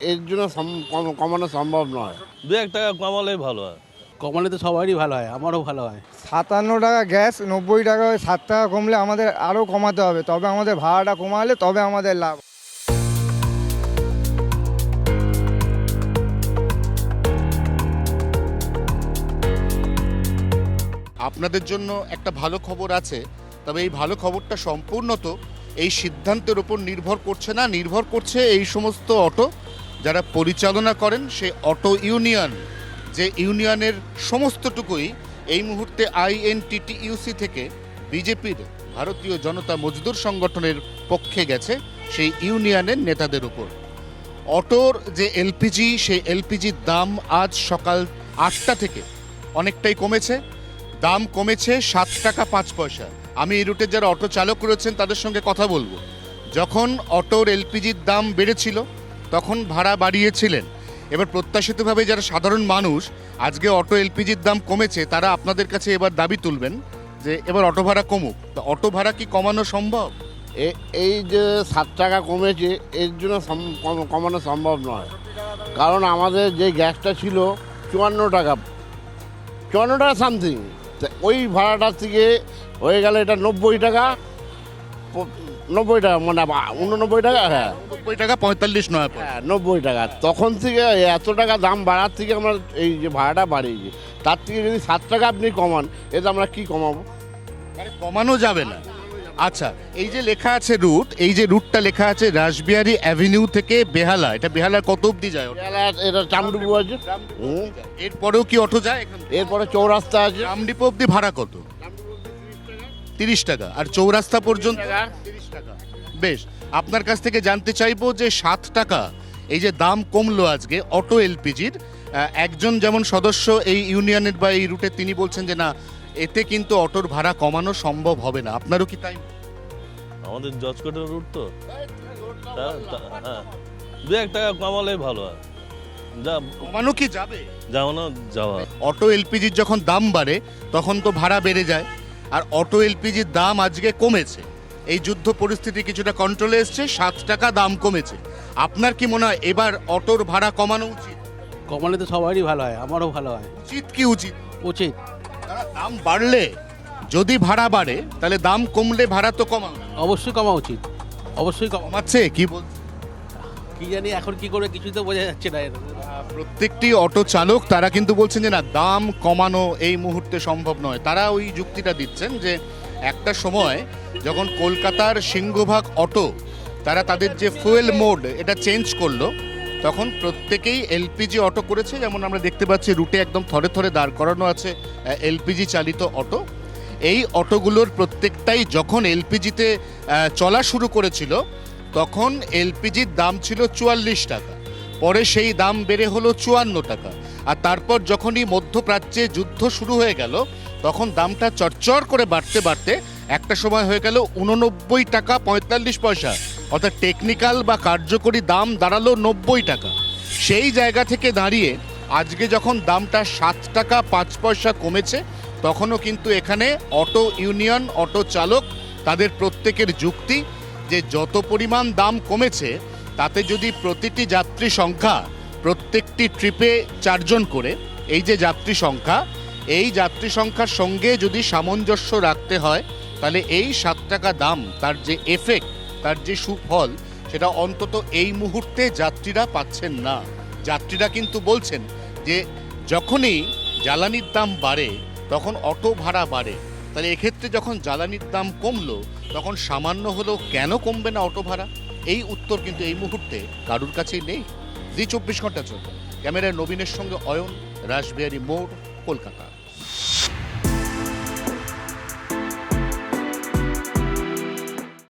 এর জন্য কমানো সম্ভব নয়। 2-1 টাকা কমালেই ভালো হয়। কমালে তো সবারই ভালো হয়, আমারও ভালো হয়। 57 টাকা গ্যাস, 90 টাকা, 7 টাকা কমলে আমাদের আরও কমাতে হবে, তবে আমাদের ভাড়াটা কমালে তবে আমাদের লাভ। আপনাদের জন্য একটা ভালো খবর আছে, তবে এই ভালো খবরটা সম্পূর্ণত এই সিদ্ধান্তের উপর নির্ভর করছে না, নির্ভর করছে এই সমস্ত অটো যারা পরিচালনা করেন সেই অটো ইউনিয়ন, যে ইউনিয়নের সমস্তটুকুই এই মুহূর্তে INTTUC থেকে বিজেপির ভারতীয় জনতা মজদুর সংগঠনের পক্ষে গেছে সেই ইউনিয়নের নেতাদের উপর। অটোর যে এলপিজি, সেই এলপিজির দাম আজ সকাল 8টা থেকে অনেকটাই কমেছে। দাম কমেছে 7 টাকা 5 পয়সা। আমি এই রুটের যারা অটো চালক রয়েছেন তাদের সঙ্গে কথা বলবো। যখন অটোর এলপিজির দাম বেড়েছিল তখন ভাড়া বাড়িয়েছিলেন। এবার প্রত্যাশিতভাবে যারা সাধারণ মানুষ, আজকে অটো এলপিজির দাম কমেছে, তারা আপনাদের কাছে এবার দাবি তুলবেন যে এবার অটো ভাড়া কমুক। তো অটো ভাড়া কি কমানো সম্ভব? এই যে 7 টাকা কমেছে এর জন্য কমানো সম্ভব নয়। কারণ আমাদের যে গ্যাসটা ছিল 54 টাকা সামথিং, ওই ভাড়াটার থেকে হয়ে গেল এটা 90 টাকা, 90 টাকা মানে 89 টাকা। হ্যাঁ 90 টাকা 45 নয়। হ্যাঁ 90 টাকা। তখন থেকে এত টাকা দাম বাড়ার থেকে আমরা এই যে ভাড়াটা বাড়িয়েছি, তার থেকে যদি 7 টাকা আপনি কমান, এতে আমরা কি কমাবো? মানে কমানো যাবে না। আচ্ছা, এই যে লেখা আছে রুট, এই যে রুটটা লেখা আছে রাসবিহারী অ্যাভিনিউ থেকে বেহালা, এটা বেহালার কত অবধি যায়? এটা চামডুবু আছে, এরপরেও কি অটো যায় এখান থেকে? এরপরে চৌরাস্তা আছে। রামডিপো অবধি ভাড়া কত? 30 টাকা। আর চৌরাস্তা পর্যন্ত 30 টাকা। বেশ, আপনার কাছ থেকে জানতে চাইবো যে 7 টাকা এই যে দাম কমলো আজকে অটো এলপিজির, একজন যেমন সদস্য এই ইউনিয়নের বা এই রুটে, তিনি বলছেন যে না, এতে কিন্তু অটোর ভাড়া কমানো সম্ভব হবে না। আপনারও কি তাই? আমাদের জজকোটের রুট তো, হ্যাঁ 2-1 টাকা কমালেই ভালো হয়। যা কমানো কি যাবে? যাও না যাওয়া। অটো এলপিজির যখন দাম বাড়ে তখন তো ভাড়া বেড়ে যায়, আর অটো এলপিজির দাম আজকে কমেছে। এই যুদ্ধ পরিস্থিতি কিছুটা কন্ট্রোলে এসছে, 7 টাকা দাম কমেছে। আপনার কি মনে হয় এবার অটোর ভাড়া কমানো উচিত? কমালে তো সবারই ভালো হয়, আমারও ভালো হয়। উচিত কি উচিত? উচিত। দাম বাড়লে যদি ভাড়া বাড়ে, তাহলে দাম কমলে ভাড়া তো কমাবে। অবশ্যই কমা উচিত, অবশ্যই কমাচ্ছে কি বলছে? কি জানি এখন কি করে, কিছুই তো বোঝা যাচ্ছে না। প্রত্যেকটি অটো চালক তারা কিন্তু বলছেন যে না, দাম কমানো এই মুহূর্তে সম্ভব নয়। তারা ওই যুক্তিটা দিচ্ছেন যে একটা সময় যখন কলকাতার সিংহভাগ অটো তারা তাদের যে ফুয়েল মোড এটা চেঞ্জ করলো, তখন প্রত্যেকেই এলপিজি অটো করেছে। যেমন আমরা দেখতে পাচ্ছি রুটে একদম থরে থরে দাঁড় করানো আছে এলপিজি চালিত অটো। এই অটোগুলোর প্রত্যেকটাই যখন এলপিজিতে চলা শুরু করেছিল তখন এলপিজির দাম ছিল 44 টাকা, পরে সেই দাম বেড়ে হলো 54 টাকা। আর তারপর যখনই মধ্যপ্রাচ্যে যুদ্ধ শুরু হয়ে গেল তখন দামটা চরচর করে বাড়তে বাড়তে একটা সময় হয়ে গেল 89 টাকা 45 পয়সা, অর্থাৎ টেকনিক্যাল বা কার্যকরী দাম দাঁড়ালো 90 টাকা। সেই জায়গা থেকে দাঁড়িয়ে আজকে যখন দামটা 7 টাকা 5 পয়সা কমেছে, তখনও কিন্তু এখানে অটো ইউনিয়ন, অটো চালক, তাদের প্রত্যেকের যুক্তি যে যত পরিমাণ দাম কমেছে তাতে যদি প্রতিটি যাত্রী সংখ্যা, প্রত্যেকটি ট্রিপে 4 জন করে, এই যে যাত্রী সংখ্যা, এই যাত্রী সংখ্যার সঙ্গে যদি সামঞ্জস্য রাখতে হয়, তাহলে এই 7 টাকা দাম, তার যে এফেক্ট, তার যে সুফল, সেটা অন্তত এই মুহূর্তে যাত্রীরা পাচ্ছেন না। যাত্রীরা কিন্তু বলছেন যে যখনই জ্বালানির দাম বাড়ে তখন অটো ভাড়া বাড়ে, তাহলে এক্ষেত্রে যখন জ্বালানির দাম কমলো তখন সামান্য হলেও কেন কমবে না অটো ভাড়া? এই উত্তর কিন্তু এই মুহূর্তে কারুর কাছেই নেই। জি 24 ঘন্টা চলবে। ক্যামেরায় নবীনের সঙ্গে অয়ন, রাসবিহারী মোড়, কলকাতা।